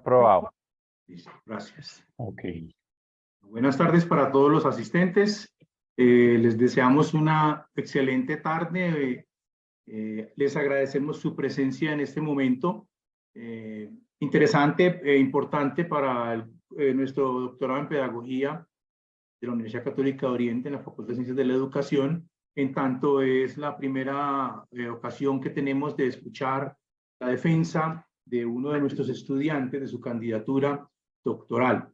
Aprobado. Listo, gracias. Ok. Buenas tardes para todos los asistentes. Les deseamos una excelente tarde. Les agradecemos su presencia en este momento. Interesante e importante para nuestro doctorado en Pedagogía de la Universidad Católica de Oriente en la Facultad de Ciencias de la Educación, en tanto es la primera ocasión que tenemos de escuchar la defensa de uno de nuestros estudiantes de su candidatura doctoral.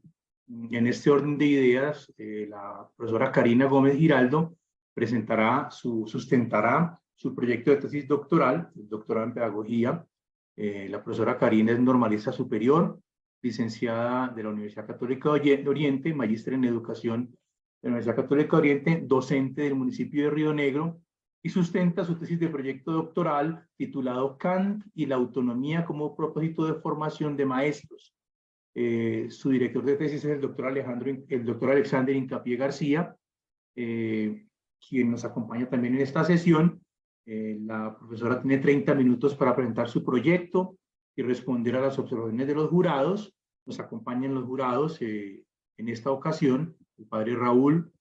En este orden de ideas, la profesora Karina Gómez Giraldo sustentará su proyecto de tesis doctoral, el doctorado en Pedagogía. La profesora Karina es normalista superior, licenciada de la Universidad Católica de Oriente, magíster en Educación de la Universidad Católica de Oriente, docente del municipio de Río Negro, y sustenta su tesis de proyecto doctoral titulado Kant y la autonomía como propósito de formación de maestros. Su director de tesis es el doctor Alexander Hincapié García, quien nos acompaña también en esta sesión. La profesora tiene 30 minutos para presentar su proyecto y responder a las observaciones de los jurados. Nos acompañan los jurados en esta ocasión, el padre Raúl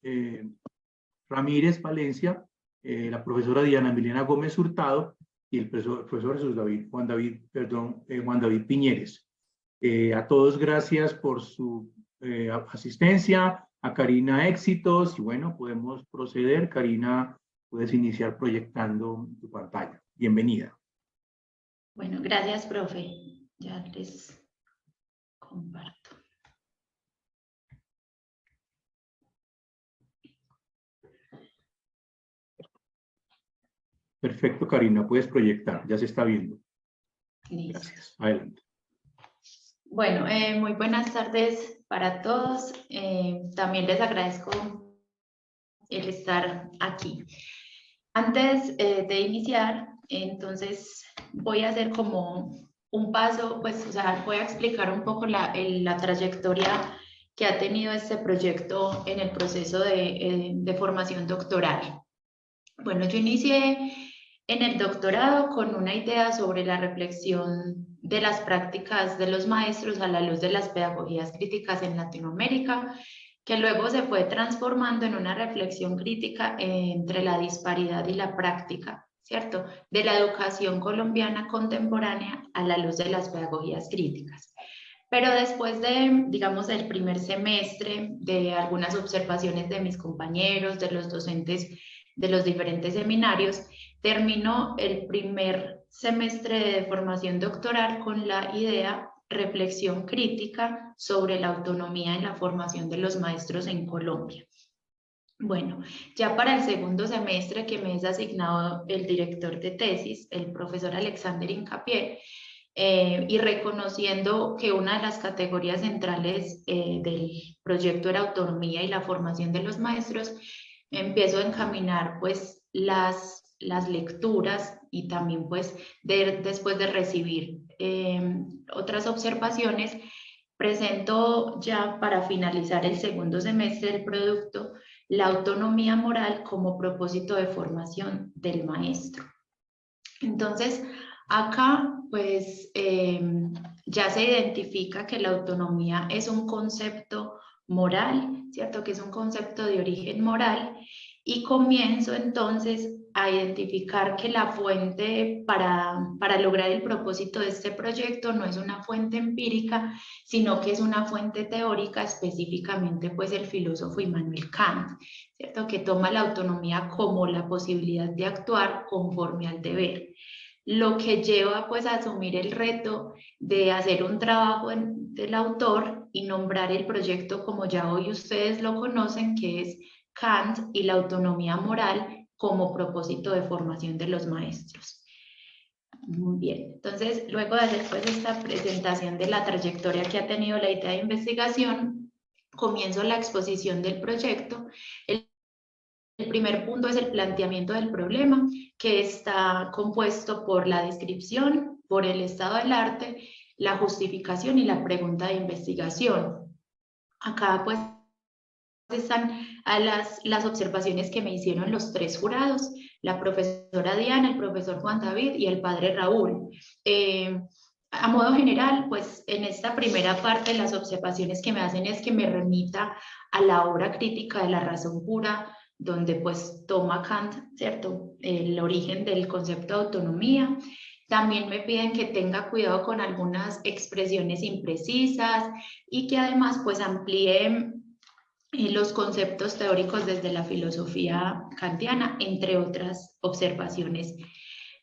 Ramírez Valencia, la profesora Diana Milena Gómez Hurtado y el profesor Juan David Piñeres. A todos gracias por su asistencia, a Karina éxitos, y bueno, podemos proceder. Karina, puedes iniciar proyectando tu pantalla. Bienvenida. Bueno, gracias, profe. Ya les comparto. Perfecto, Karina, puedes proyectar, ya se está viendo. Listo. Gracias, adelante. Bueno, muy buenas tardes para todos. También les agradezco el estar aquí. Antes de iniciar, entonces voy a hacer como un paso, pues, o sea, voy a explicar un poco la trayectoria que ha tenido este proyecto en el proceso de formación doctoral. Bueno, yo inicié en el doctorado con una idea sobre la reflexión de las prácticas de los maestros a la luz de las pedagogías críticas en Latinoamérica, que luego se fue transformando en una reflexión crítica entre la disparidad y la práctica, ¿cierto?, de la educación colombiana contemporánea a la luz de las pedagogías críticas. Pero después de, digamos, el primer semestre, de algunas observaciones de mis compañeros, de los docentes de los diferentes seminarios, terminó el primer semestre de formación doctoral con la idea reflexión crítica sobre la autonomía en la formación de los maestros en Colombia. Bueno, ya para el segundo semestre que me es asignado el director de tesis, el profesor Alexander Hincapié, y reconociendo que una de las categorías centrales del proyecto era autonomía y la formación de los maestros, empiezo a encaminar pues las lecturas y también pues después de recibir otras observaciones, presento ya para finalizar el segundo semestre del producto la autonomía moral como propósito de formación del maestro. Entonces, acá pues ya se identifica que la autonomía es un concepto moral, ¿cierto? Que es un concepto de origen moral, y comienzo entonces a identificar que la fuente para lograr el propósito de este proyecto no es una fuente empírica, sino que es una fuente teórica, específicamente pues el filósofo Immanuel Kant, ¿cierto? Que toma la autonomía como la posibilidad de actuar conforme al deber. Lo que lleva pues a asumir el reto de hacer un trabajo del autor y nombrar el proyecto como ya hoy ustedes lo conocen, que es Kant y la autonomía moral como propósito de formación de los maestros. Muy bien, entonces luego de hacer pues esta presentación de la trayectoria que ha tenido la idea de investigación, comienzo la exposición del proyecto. El primer punto es el planteamiento del problema, que está compuesto por la descripción, por el estado del arte, la justificación y la pregunta de investigación. Acá pues están a las observaciones que me hicieron los tres jurados, la profesora Diana, el profesor Juan David y el padre Raúl. a modo general, pues en esta primera parte las observaciones que me hacen es que me remita a la obra crítica de la razón pura, donde pues toma Kant, ¿cierto?, el origen del concepto de autonomía. También me piden que tenga cuidado con algunas expresiones imprecisas y que además pues amplíe los conceptos teóricos desde la filosofía kantiana, entre otras observaciones.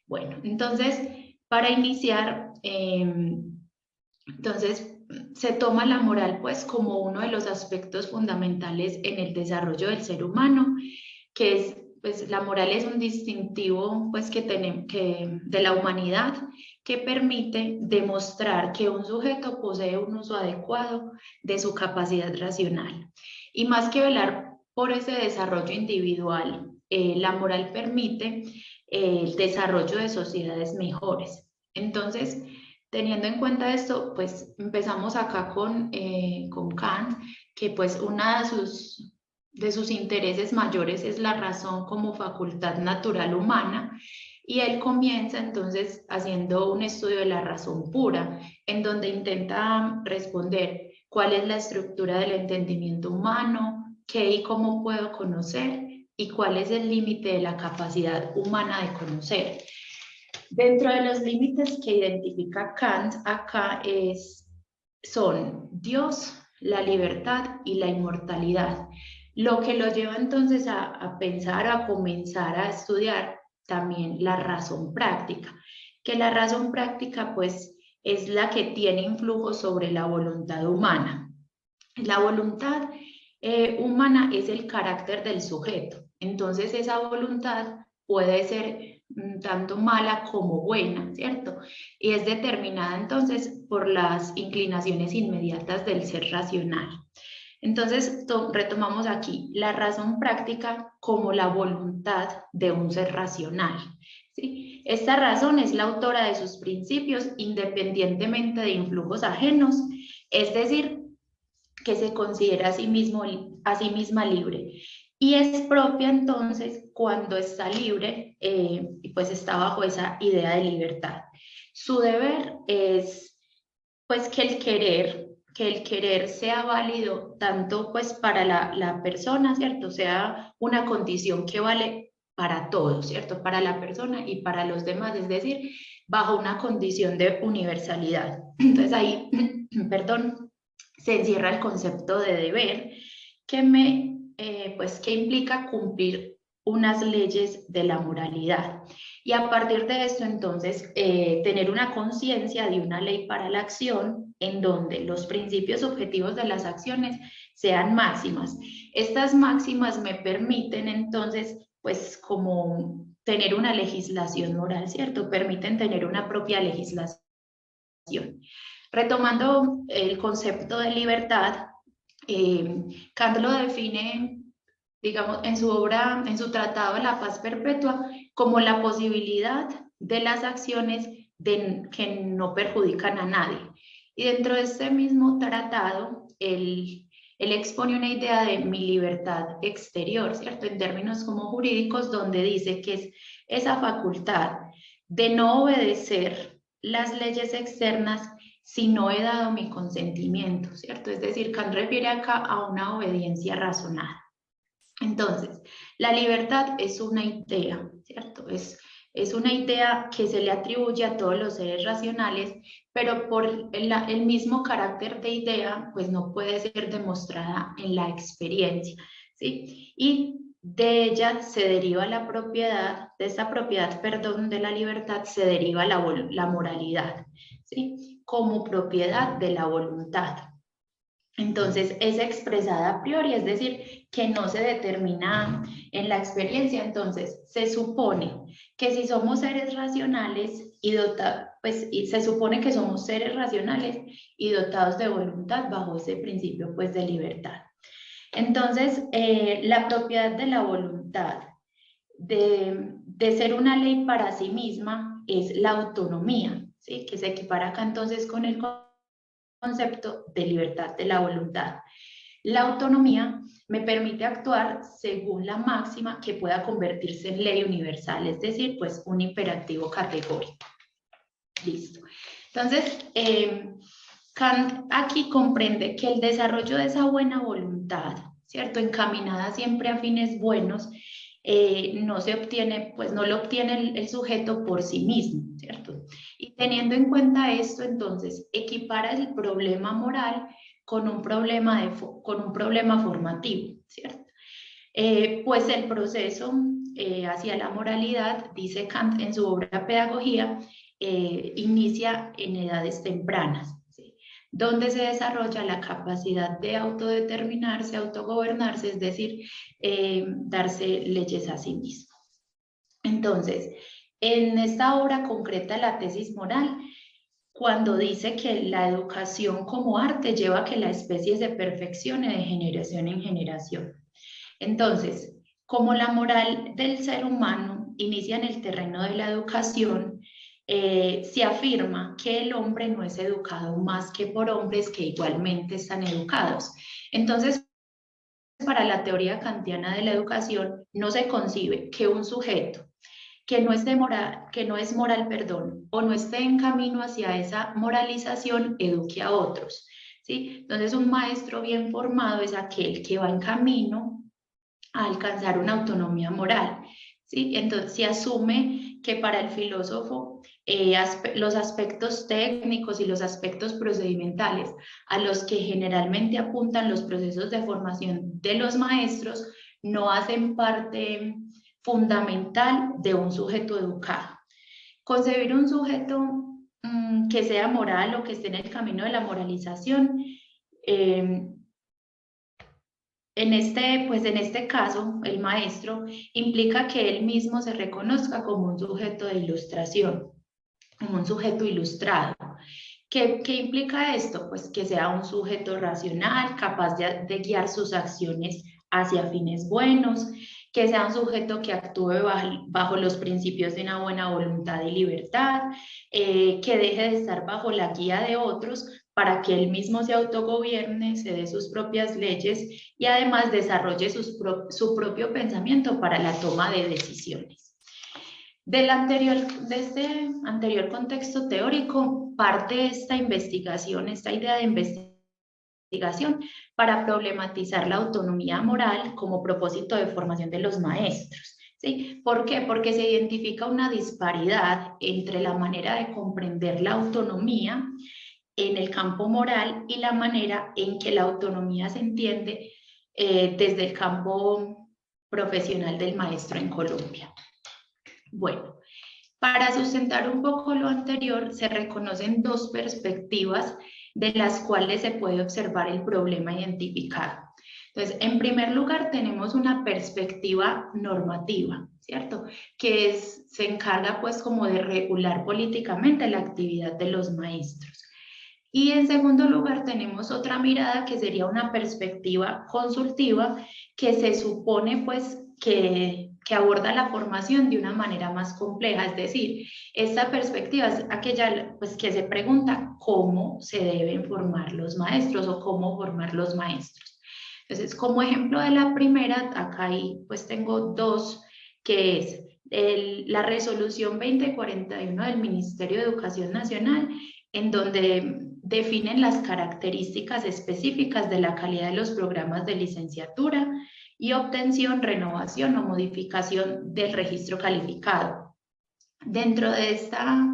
Bueno, entonces, para iniciar, entonces se toma la moral pues como uno de los aspectos fundamentales en el desarrollo del ser humano, que es, pues la moral es un distintivo pues que tenemos de la humanidad, que permite demostrar que un sujeto posee un uso adecuado de su capacidad racional. Y más que velar por ese desarrollo individual, la moral permite el desarrollo de sociedades mejores. Entonces, teniendo en cuenta esto, pues empezamos acá con Kant, que pues una de sus intereses mayores es la razón como facultad natural humana, y él comienza entonces haciendo un estudio de la razón pura, en donde intenta responder cuál es la estructura del entendimiento humano, qué y cómo puedo conocer, y cuál es el límite de la capacidad humana de conocer. Dentro de los límites que identifica Kant acá son Dios, la libertad y la inmortalidad, lo que lo lleva entonces a pensar, a comenzar a estudiar también la razón práctica, que la razón práctica pues es la que tiene influjo sobre la voluntad humana. La voluntad humana es el carácter del sujeto, entonces esa voluntad puede ser tanto mala como buena, ¿cierto? Y es determinada entonces por las inclinaciones inmediatas del ser racional. Entonces, retomamos aquí la razón práctica como la voluntad de un ser racional, ¿sí? Esta razón es la autora de sus principios independientemente de influjos ajenos, es decir, que se considera a sí misma libre. Y es propia entonces cuando está libre, pues está bajo esa idea de libertad. Su deber es pues que el querer sea válido tanto pues para la persona, ¿cierto? Sea una condición que vale para todos, ¿cierto? Para la persona y para los demás, es decir, bajo una condición de universalidad. Entonces ahí, perdón, se encierra el concepto de deber que implica cumplir unas leyes de la moralidad. Y a partir de esto, entonces, tener una conciencia de una ley para la acción en donde los principios objetivos de las acciones sean máximas. Estas máximas me permiten, entonces, pues, como tener una legislación moral, ¿cierto? Permiten tener una propia legislación. Retomando el concepto de libertad, Kant lo define, digamos, en su obra, en su tratado de la paz perpetua, como la posibilidad de las acciones que no perjudican a nadie. Y dentro de este mismo tratado, él expone una idea de mi libertad exterior, ¿cierto? En términos como jurídicos, donde dice que es esa facultad de no obedecer las leyes externas si no he dado mi consentimiento, ¿cierto? Es decir, Kant refiere acá a una obediencia razonada. Entonces, la libertad es una idea, ¿cierto? Es una idea que se le atribuye a todos los seres racionales, pero por el mismo carácter de idea, pues no puede ser demostrada en la experiencia, ¿sí? Y de ella se deriva la propiedad, de esa propiedad, perdón, de la libertad, se deriva la moralidad, ¿sí? Como propiedad de la voluntad. Entonces, es expresada a priori, es decir, que no se determina en la experiencia. Entonces, se supone que si somos seres racionales y se supone que somos seres racionales y dotados de voluntad bajo ese principio, pues, de libertad. Entonces, la propiedad de la voluntad de ser una ley para sí misma es la autonomía, ¿sí? Que se equipara acá entonces con el concepto de libertad de la voluntad. La autonomía me permite actuar según la máxima que pueda convertirse en ley universal, es decir, pues un imperativo categórico. Listo. Entonces, Kant aquí comprende que el desarrollo de esa buena voluntad, ¿cierto? Encaminada siempre a fines buenos, no se obtiene, pues no lo obtiene el sujeto por sí mismo, ¿cierto? Y teniendo en cuenta esto, entonces, equipara el problema moral con un problema formativo, ¿cierto? Pues el proceso hacia la moralidad, dice Kant en su obra Pedagogía, inicia en edades tempranas, ¿sí? Donde se desarrolla la capacidad de autodeterminarse, autogobernarse, es decir, darse leyes a sí mismo. Entonces, en esta obra concreta la tesis moral, cuando dice que la educación como arte lleva a que la especie se perfeccione de generación en generación. Entonces, como la moral del ser humano inicia en el terreno de la educación, se afirma que el hombre no es educado más que por hombres que igualmente están educados. Entonces, para la teoría kantiana de la educación, no se concibe que un sujeto que no es moral, perdón, o no esté en camino hacia esa moralización, eduque a otros, ¿sí? Entonces, un maestro bien formado es aquel que va en camino a alcanzar una autonomía moral, ¿sí? Entonces, se asume que para el filósofo los aspectos técnicos y los aspectos procedimentales a los que generalmente apuntan los procesos de formación de los maestros no hacen parte fundamental de un sujeto educado. Concebir un sujeto que sea moral o que esté en el camino de la moralización, en este caso, el maestro implica que él mismo se reconozca como un sujeto de ilustración, como un sujeto ilustrado. ¿Qué implica esto? Pues que sea un sujeto racional, capaz de guiar sus acciones hacia fines buenos, que sea un sujeto que actúe bajo los principios de una buena voluntad y libertad, que deje de estar bajo la guía de otros para que él mismo se autogobierne, se dé sus propias leyes y además desarrolle su propio pensamiento para la toma de decisiones. De este anterior contexto teórico parte esta investigación, esta idea de investigación para problematizar la autonomía moral como propósito de formación de los maestros. ¿Sí? ¿Por qué? Porque se identifica una disparidad entre la manera de comprender la autonomía en el campo moral y la manera en que la autonomía se entiende desde el campo profesional del maestro en Colombia. Bueno, para sustentar un poco lo anterior, se reconocen dos perspectivas de las cuales se puede observar el problema identificado. Entonces, en primer lugar, tenemos una perspectiva normativa, ¿cierto? Que se encarga pues como de regular políticamente la actividad de los maestros. Y en segundo lugar, tenemos otra mirada que sería una perspectiva consultiva que se supone pues que aborda la formación de una manera más compleja, es decir, esta perspectiva es aquella pues, que se pregunta cómo se deben formar los maestros o cómo formar los maestros. Entonces, como ejemplo de la primera, acá ahí pues tengo dos, que es la resolución 2041 del Ministerio de Educación Nacional, en donde definen las características específicas de la calidad de los programas de licenciatura y obtención, renovación o modificación del registro calificado. Dentro de esta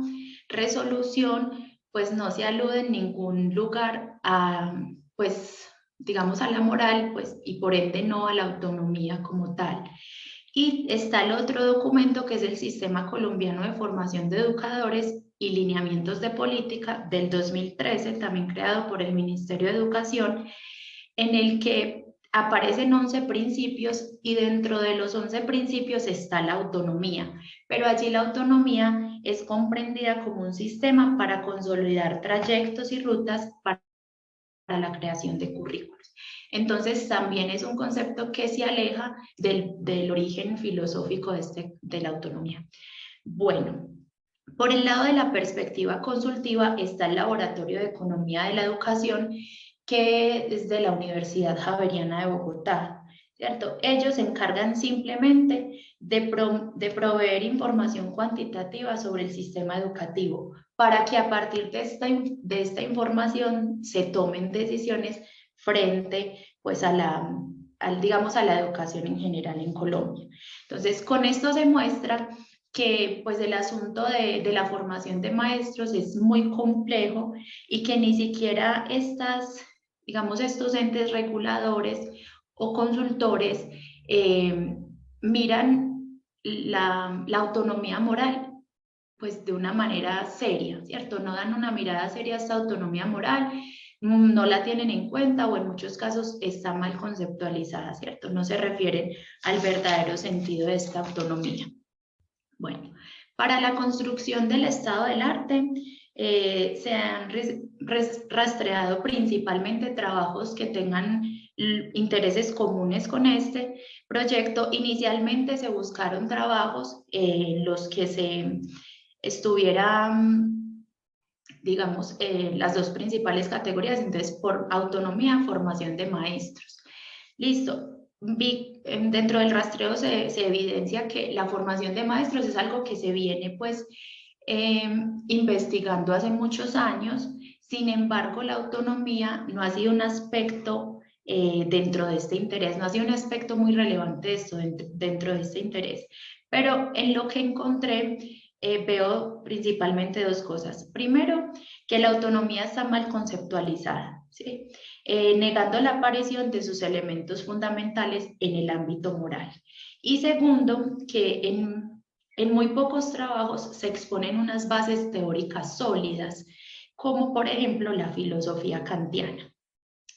resolución, pues no se alude en ningún lugar a, pues, digamos, a la moral, pues, y por ende no a la autonomía como tal. Y está el otro documento que es el Sistema Colombiano de Formación de Educadores y Lineamientos de Política del 2013, también creado por el Ministerio de Educación, en el que aparecen 11 principios y dentro de los 11 principios está la autonomía, pero allí la autonomía es comprendida como un sistema para consolidar trayectos y rutas para la creación de currículos. Entonces también es un concepto que se aleja del origen filosófico de la autonomía. Bueno, por el lado de la perspectiva consultiva está el Laboratorio de Economía de la Educación, que es de la Universidad Javeriana de Bogotá, ¿cierto? Ellos se encargan simplemente de proveer información cuantitativa sobre el sistema educativo, para que a partir de esta información se tomen decisiones frente pues digamos a la educación en general en Colombia. Entonces, con esto se muestra que pues el asunto de la formación de maestros es muy complejo y que ni siquiera digamos, estos entes reguladores o consultores miran la autonomía moral pues de una manera seria, ¿cierto? No dan una mirada seria a esta autonomía moral, no la tienen en cuenta o en muchos casos está mal conceptualizada, ¿cierto? No se refieren al verdadero sentido de esta autonomía. Bueno, para la construcción del estado del arte se han rastreado principalmente trabajos que tengan intereses comunes con este proyecto. Inicialmente se buscaron trabajos en los que se estuvieran, digamos, las dos principales categorías, entonces por autonomía, formación de maestros. Listo. Dentro del rastreo se evidencia que la formación de maestros es algo que se viene pues investigando hace muchos años. Sin embargo, la autonomía no ha sido un aspecto dentro de este interés, no ha sido un aspecto muy relevante de esto dentro de este interés. Pero en lo que encontré veo principalmente dos cosas. Primero, que la autonomía está mal conceptualizada, ¿sí? Negando la aparición de sus elementos fundamentales en el ámbito moral. Y segundo, que en muy pocos trabajos se exponen unas bases teóricas sólidas, como por ejemplo la filosofía kantiana.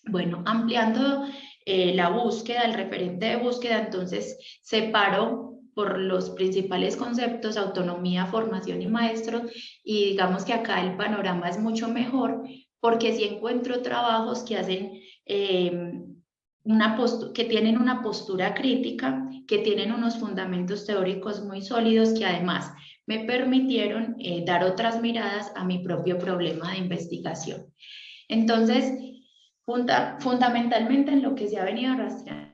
Bueno, ampliando la búsqueda, el referente de búsqueda, entonces separo por los principales conceptos, autonomía, formación y maestro, y digamos que acá el panorama es mucho mejor, porque si encuentro trabajos que hacen que tienen una postura crítica, que tienen unos fundamentos teóricos muy sólidos, que además me permitieron dar otras miradas a mi propio problema de investigación. Entonces, fundamentalmente en lo que se ha venido rastreando,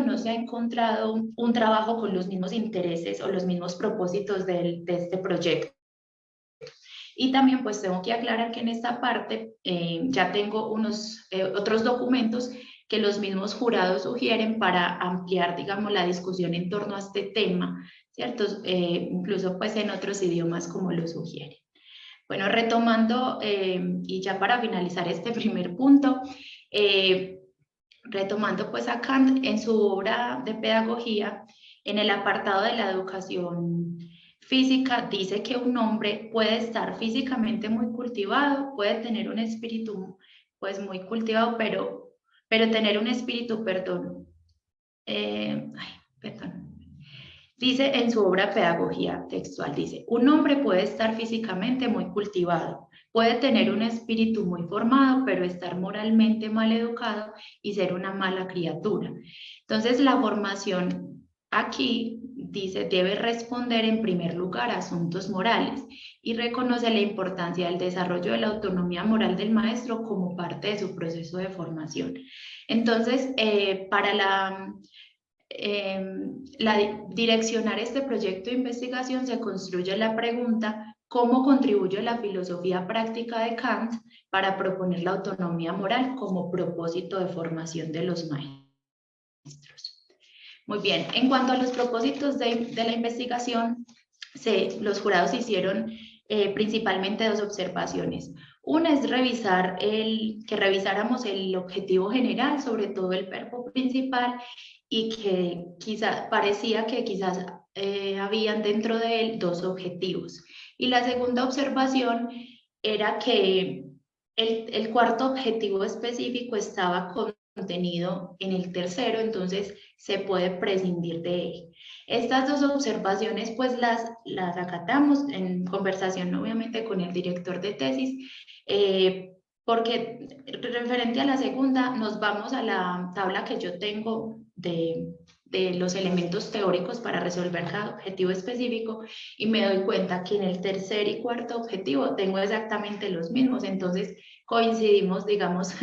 no se ha encontrado un trabajo con los mismos intereses o los mismos propósitos de este proyecto. Y también pues tengo que aclarar que en esta parte ya tengo otros documentos que los mismos jurados sugieren para ampliar, digamos, la discusión en torno a este tema, ¿cierto? Incluso pues en otros idiomas como lo sugieren. Bueno, retomando, y ya para finalizar este primer punto, retomando pues a Kant en su obra de pedagogía, en el apartado de la educación física, dice que un hombre puede estar físicamente muy cultivado, puede tener un espíritu pues muy cultivado, pero tener un espíritu, perdón. Dice en su obra Pedagogía Textual, dice, un hombre puede estar físicamente muy cultivado, puede tener un espíritu muy formado, pero estar moralmente mal educado y ser una mala criatura. Entonces, la formación aquí, dice, debe responder en primer lugar a asuntos morales y reconoce la importancia del desarrollo de la autonomía moral del maestro como parte de su proceso de formación. Entonces, para direccionar este proyecto de investigación se construye la pregunta: ¿cómo contribuye la filosofía práctica de Kant para proponer la autonomía moral como propósito de formación de los maestros? Muy bien, en cuanto a los propósitos de la investigación, los jurados hicieron principalmente dos observaciones. Una es que revisáramos el objetivo general, sobre todo el verbo principal, y que parecía que quizás habían dentro de él dos objetivos. Y la segunda observación era que el cuarto objetivo específico estaba contenido en el tercero, entonces se puede prescindir de él. Estas dos observaciones pues las acatamos en conversación obviamente con el director de tesis, porque referente a la segunda nos vamos a la tabla que yo tengo de los elementos teóricos para resolver cada objetivo específico y me doy cuenta que en el tercer y cuarto objetivo tengo exactamente los mismos, entonces coincidimos, digamos,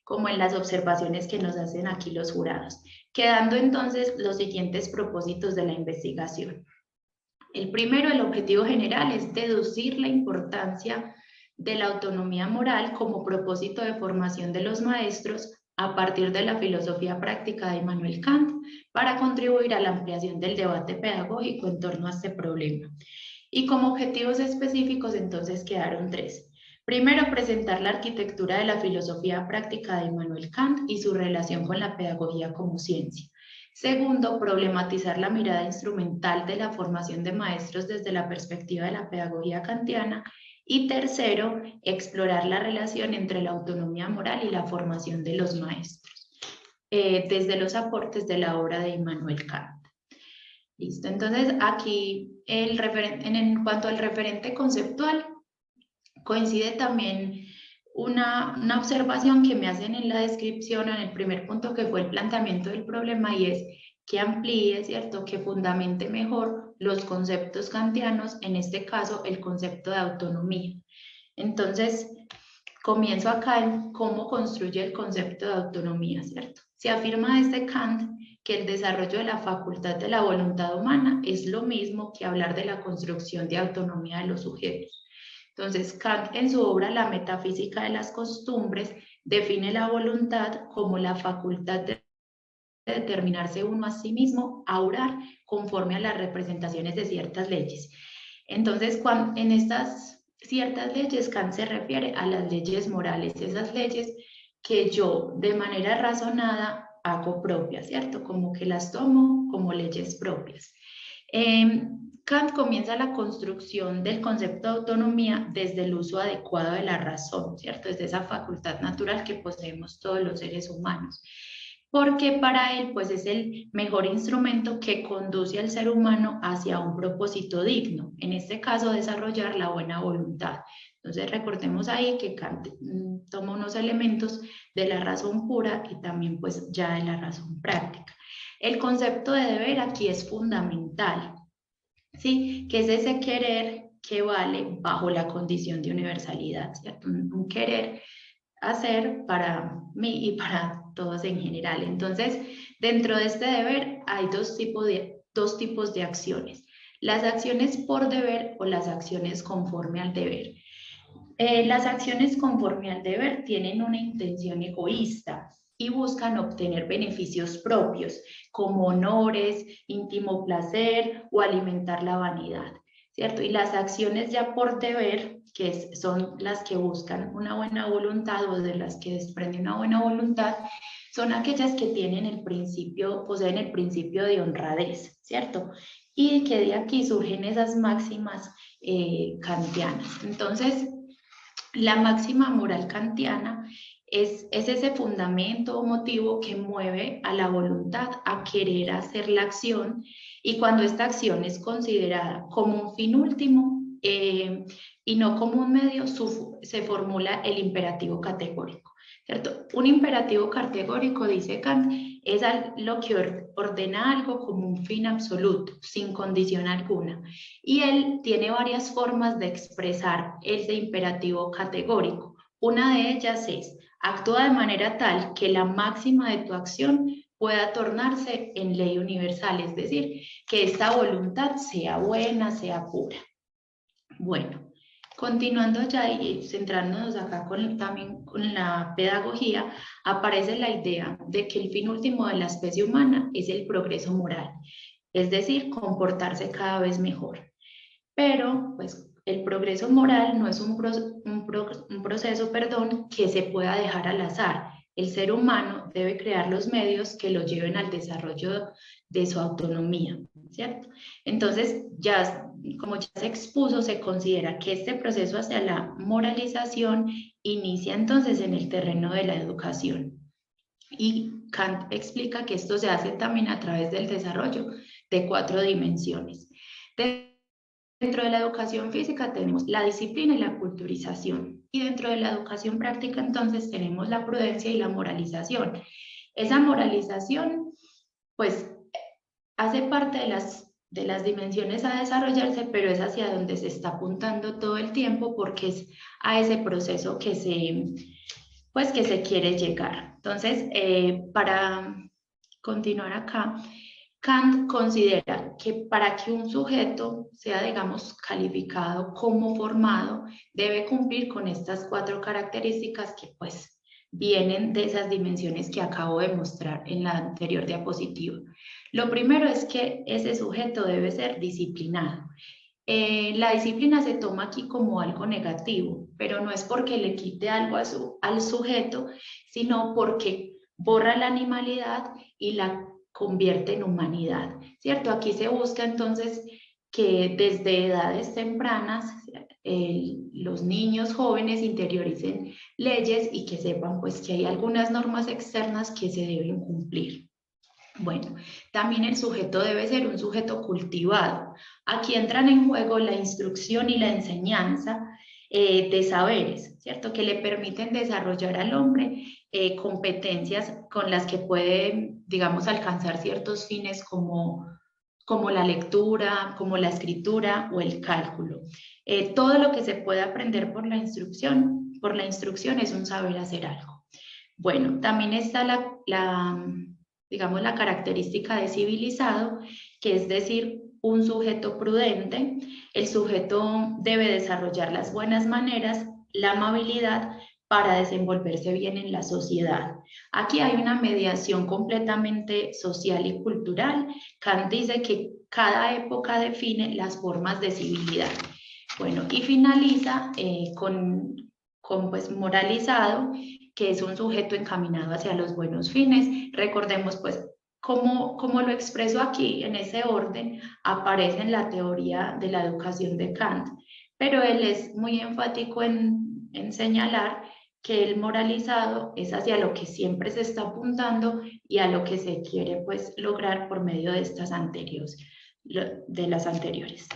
como en las observaciones que nos hacen aquí los jurados, quedando entonces los siguientes propósitos de la investigación. El primero, el objetivo general, es deducir la importancia de la autonomía moral como propósito de formación de los maestros a partir de la filosofía práctica de Immanuel Kant para contribuir a la ampliación del debate pedagógico en torno a este problema. Y como objetivos específicos entonces quedaron tres. Primero, presentar la arquitectura de la filosofía práctica de Immanuel Kant y su relación con la pedagogía como ciencia. Segundo, problematizar la mirada instrumental de la formación de maestros desde la perspectiva de la pedagogía kantiana. Y tercero, explorar la relación entre la autonomía moral y la formación de los maestros, desde los aportes de la obra de Immanuel Kant. Listo, entonces aquí en cuanto al referente conceptual, coincide también una observación que me hacen en la descripción, en el primer punto, que fue el planteamiento del problema, y es que amplíe, ¿cierto?, que fundamente mejor los conceptos kantianos, en este caso el concepto de autonomía. Entonces, comienzo acá en cómo construye el concepto de autonomía, ¿cierto? Se afirma desde Kant que el desarrollo de la facultad de la voluntad humana es lo mismo que hablar de la construcción de autonomía de los sujetos. Entonces, Kant, en su obra La metafísica de las costumbres, define la voluntad como la facultad de determinarse uno a sí mismo a obrar conforme a las representaciones de ciertas leyes. Entonces, en estas ciertas leyes, Kant se refiere a las leyes morales, esas leyes que yo de manera razonada hago propias, ¿cierto? Como que las tomo como leyes propias. Kant comienza la construcción del concepto de autonomía desde el uso adecuado de la razón, ¿cierto? Desde esa facultad natural que poseemos todos los seres humanos. Porque para él, pues, es el mejor instrumento que conduce al ser humano hacia un propósito digno, en este caso, desarrollar la buena voluntad. Entonces, recordemos ahí que Kant toma unos elementos de la razón pura y también, pues, ya de la razón práctica. El concepto de deber aquí es fundamental, ¿sí? Que es ese querer que vale bajo la condición de universalidad, ¿cierto? Un querer hacer para mí y para todos en general. Entonces, dentro de este deber hay dos tipos de acciones: las acciones por deber o las acciones conforme al deber. Las acciones conforme al deber tienen una intención egoísta y buscan obtener beneficios propios, como honores, íntimo placer o alimentar la vanidad, ¿cierto? Y las acciones ya por deber, que son las que buscan una buena voluntad o de las que desprende una buena voluntad, son aquellas que tienen poseen el principio de honradez, ¿cierto? Y que de aquí surgen esas máximas kantianas. Entonces, la máxima moral kantiana es ese fundamento o motivo que mueve a la voluntad a querer hacer la acción, y cuando esta acción es considerada como un fin último y no como un medio, se formula el imperativo categórico, ¿cierto? Un imperativo categórico, dice Kant, es lo que ordena algo como un fin absoluto, sin condición alguna. Y él tiene varias formas de expresar ese imperativo categórico. Una de ellas es: actúa de manera tal que la máxima de tu acción pueda tornarse en ley universal, es decir, que esta voluntad sea buena, sea pura. Bueno, continuando ya y centrándonos acá también con la pedagogía, aparece la idea de que el fin último de la especie humana es el progreso moral, es decir, comportarse cada vez mejor. Pero, pues, el progreso moral no es un proceso, que se pueda dejar al azar. El ser humano debe crear los medios que lo lleven al desarrollo de su autonomía, ¿cierto? Entonces, como ya se expuso, se considera que este proceso hacia la moralización inicia entonces en el terreno de la educación. Y Kant explica que esto se hace también a través del desarrollo de 4 dimensiones. Dentro de la educación física tenemos la disciplina y la culturización. Y dentro de la educación práctica, entonces, tenemos la prudencia y la moralización. Esa moralización, pues, hace parte de las dimensiones a desarrollarse, pero es hacia donde se está apuntando todo el tiempo, porque es a ese proceso que se quiere llegar. Entonces, para continuar acá, Kant considera que para que un sujeto sea, digamos, calificado como formado, debe cumplir con estas 4 características que pues vienen de esas dimensiones que acabo de mostrar en la anterior diapositiva. Lo primero es que ese sujeto debe ser disciplinado. La disciplina se toma aquí como algo negativo, pero no es porque le quite algo al sujeto, sino porque borra la animalidad y la convierte en humanidad, ¿cierto? Aquí se busca entonces que desde edades tempranas los niños jóvenes interioricen leyes y que sepan pues que hay algunas normas externas que se deben cumplir. Bueno, también el sujeto debe ser un sujeto cultivado. Aquí entran en juego la instrucción y la enseñanza de saberes, ¿cierto? Que le permiten desarrollar al hombre competencias con las que puede, digamos, alcanzar ciertos fines como la lectura, como la escritura o el cálculo. Todo lo que se puede aprender por la instrucción es un saber hacer algo. Bueno, también está digamos, la característica de civilizado, que es decir, un sujeto prudente. El sujeto debe desarrollar las buenas maneras, la amabilidad para desenvolverse bien en la sociedad. Aquí hay una mediación completamente social y cultural. Kant dice que cada época define las formas de civilidad. Bueno, y finaliza con pues moralizado, que es un sujeto encaminado hacia los buenos fines. Recordemos pues como lo expreso aquí en ese orden, aparece en la teoría de la educación de Kant, pero él es muy enfático en señalar que el moralizado es hacia lo que siempre se está apuntando y a lo que se quiere pues lograr por medio de estas las anteriores.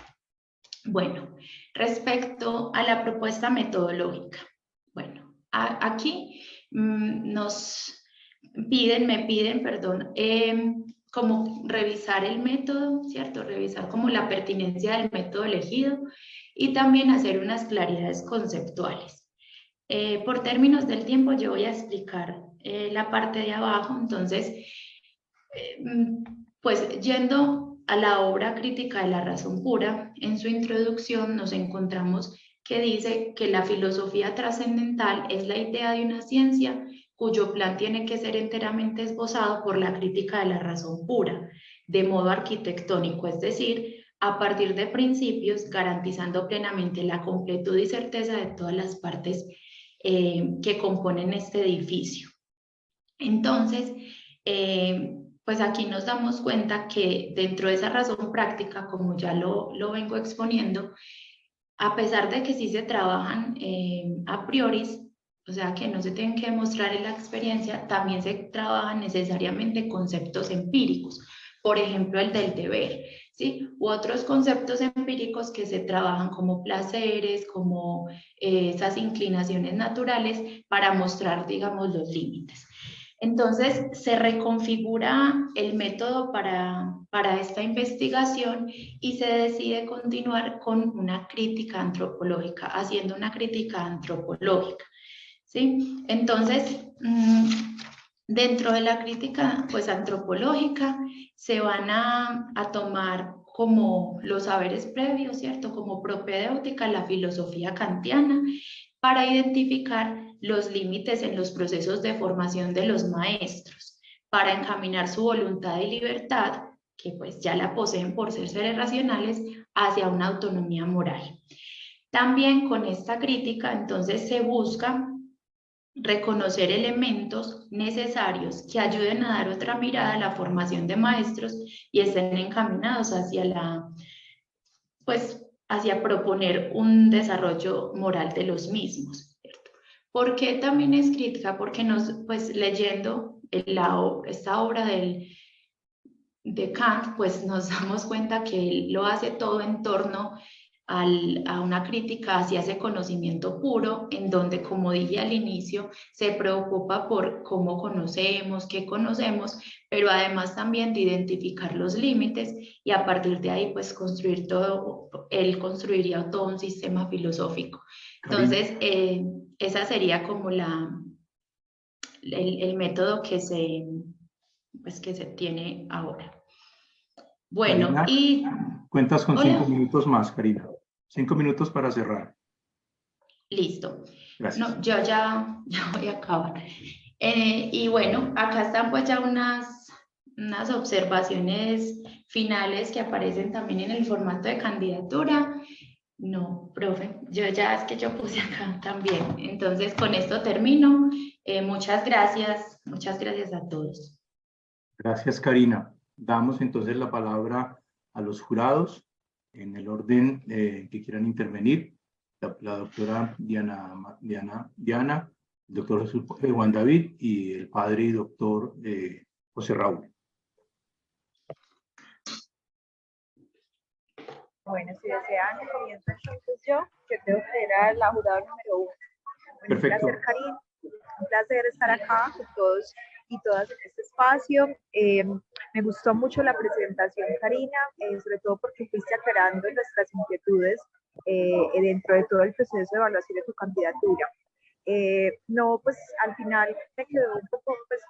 Bueno, respecto a la propuesta metodológica, bueno, aquí me piden, como revisar el método, ¿cierto? Revisar como la pertinencia del método elegido y también hacer unas claridades conceptuales. Por términos del tiempo, yo voy a explicar la parte de abajo, entonces, pues yendo a la obra Crítica de la razón pura, en su introducción nos encontramos que dice que la filosofía trascendental es la idea de una ciencia cuyo plan tiene que ser enteramente esbozado por la crítica de la razón pura, de modo arquitectónico, es decir, a partir de principios, garantizando plenamente la completud y certeza de todas las partes que componen este edificio. Entonces, pues aquí nos damos cuenta que dentro de esa razón práctica, como ya lo vengo exponiendo, a pesar de que sí se trabajan a priori, o sea que no se tienen que demostrar en la experiencia, también se trabajan necesariamente conceptos empíricos, por ejemplo el del deber, ¿sí? U otros conceptos empíricos que se trabajan como placeres, como esas inclinaciones naturales para mostrar, digamos, los límites. Entonces, se reconfigura el método para esta investigación y se decide continuar con una crítica antropológica, haciendo una crítica antropológica, ¿sí? Entonces, dentro de la crítica pues, antropológica se van a tomar como los saberes previos, ¿cierto? Como propedéutica la filosofía kantiana, para identificar los límites en los procesos de formación de los maestros, para encaminar su voluntad y libertad, que pues ya la poseen por ser seres racionales, hacia una autonomía moral. También con esta crítica entonces se busca reconocer elementos necesarios que ayuden a dar otra mirada a la formación de maestros y estén encaminados hacia hacia proponer un desarrollo moral de los mismos, ¿cierto? ¿Por qué también es crítica? Porque pues leyendo esta obra de Kant, pues nos damos cuenta que él lo hace todo en torno a una crítica hacia ese conocimiento puro, en donde, como dije al inicio, se preocupa por cómo conocemos, qué conocemos, pero además también de identificar los límites y a partir de ahí, pues él construiría todo un sistema filosófico. Entonces, esa sería como el método que se tiene ahora. Bueno, Karina, y cuentas con 5 hola, minutos más, Karina. 5 minutos para cerrar. listo. Gracias. No, yo ya voy a acabar. Y bueno, acá están pues ya unas observaciones finales que aparecen también en el formato de candidatura. No, profe, yo ya es que yo puse acá también. Entonces, con esto termino. Muchas gracias a todos. Gracias, Karina. Damos entonces la palabra a los jurados en el orden que quieran intervenir. La doctora Diana, el doctor Jesús Juan David y el padre y doctor José Raúl. Bueno, si desean, comienzo entonces yo, que creo que era la jurada número 1. Bueno, Perfecto. un placer, Karim, un placer estar acá con todos y todas en este espacio. Me gustó mucho la presentación, Karina, sobre todo porque fuiste aclarando nuestras inquietudes dentro de todo el proceso de evaluación de tu candidatura. No, pues al final me quedó un poco, pues,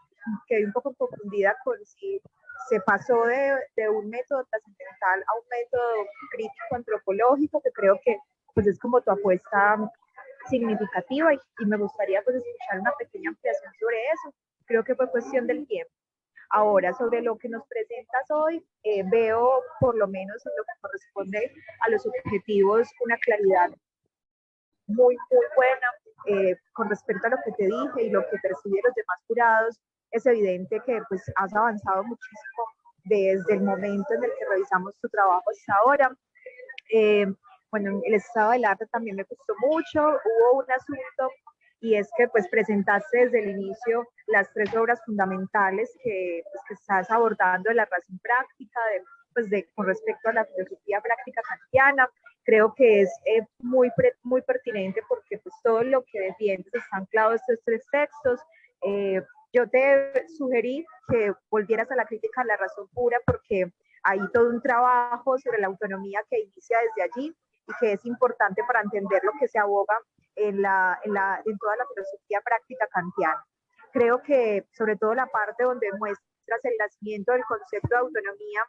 quedé un poco confundida con si se pasó de un método trascendental a un método crítico antropológico, que creo que pues es como tu apuesta significativa y me gustaría pues escuchar una pequeña ampliación sobre eso. Creo que fue cuestión del tiempo. Ahora, sobre lo que nos presentas hoy, veo por lo menos en lo que corresponde a los objetivos una claridad muy, muy buena. Con respecto a lo que te dije y lo que perciben los demás jurados, es evidente que pues has avanzado muchísimo desde el momento en el que revisamos tu trabajo hasta ahora. Bueno, el estado del arte también me gustó mucho. Hubo un asunto y es que pues presentaste desde el inicio las 3 obras fundamentales que estás abordando de la razón práctica, con respecto a la filosofía práctica kantiana. Creo que es muy pertinente porque pues todo lo que defiendes está anclado en estos 3 textos. Yo te sugerí que volvieras a la crítica a la razón pura porque hay todo un trabajo sobre la autonomía que inicia desde allí y que es importante para entender lo que se aboga en toda la filosofía práctica kantiana. Creo que sobre todo la parte donde muestras el nacimiento del concepto de autonomía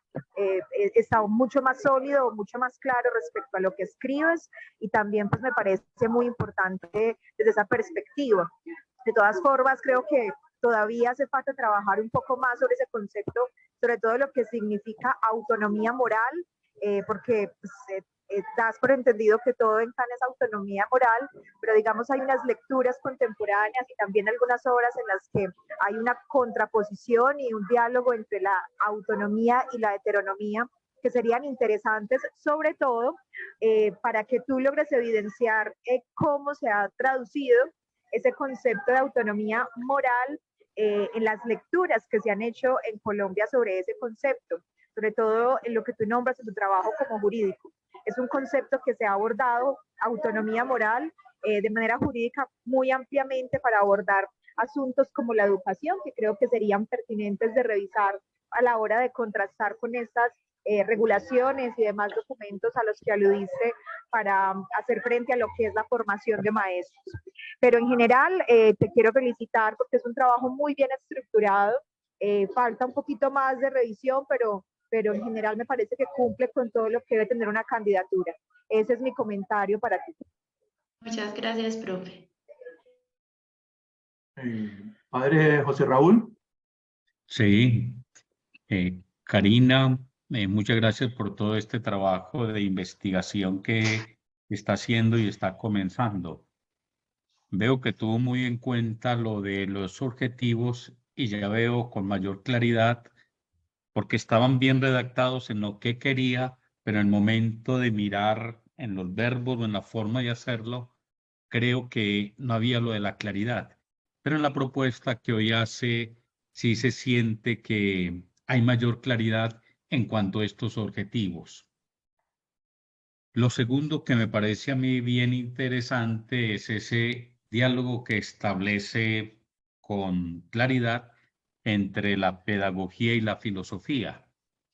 está mucho más sólido, mucho más claro respecto a lo que escribes y también pues me parece muy importante desde esa perspectiva. De todas formas, creo que todavía hace falta trabajar un poco más sobre ese concepto, sobre todo lo que significa autonomía moral, porque pues, das por entendido que todo en Kant es autonomía moral, pero digamos hay unas lecturas contemporáneas y también algunas obras en las que hay una contraposición y un diálogo entre la autonomía y la heteronomía que serían interesantes, sobre todo para que tú logres evidenciar cómo se ha traducido ese concepto de autonomía moral en las lecturas que se han hecho en Colombia sobre ese concepto, sobre todo en lo que tú nombras en tu trabajo como jurídico. Es un concepto que se ha abordado, autonomía moral, de manera jurídica muy ampliamente para abordar asuntos como la educación, que creo que serían pertinentes de revisar a la hora de contrastar con estas regulaciones y demás documentos a los que aludiste para hacer frente a lo que es la formación de maestros. Pero en general te quiero felicitar porque es un trabajo muy bien estructurado, falta un poquito más de revisión, pero en general me parece que cumple con todo lo que debe tener una candidatura. Ese es mi comentario para ti. Muchas gracias, profe. Padre José Raúl. Sí, Karina, muchas gracias por todo este trabajo de investigación que está haciendo y está comenzando. Veo que tuvo muy en cuenta lo de los objetivos y ya veo con mayor claridad porque estaban bien redactados en lo que quería, pero en el momento de mirar en los verbos o en la forma de hacerlo, creo que no había lo de la claridad. Pero en la propuesta que hoy hace, sí se siente que hay mayor claridad en cuanto a estos objetivos. Lo segundo que me parece a mí bien interesante es ese diálogo que establece con claridad entre la pedagogía y la filosofía.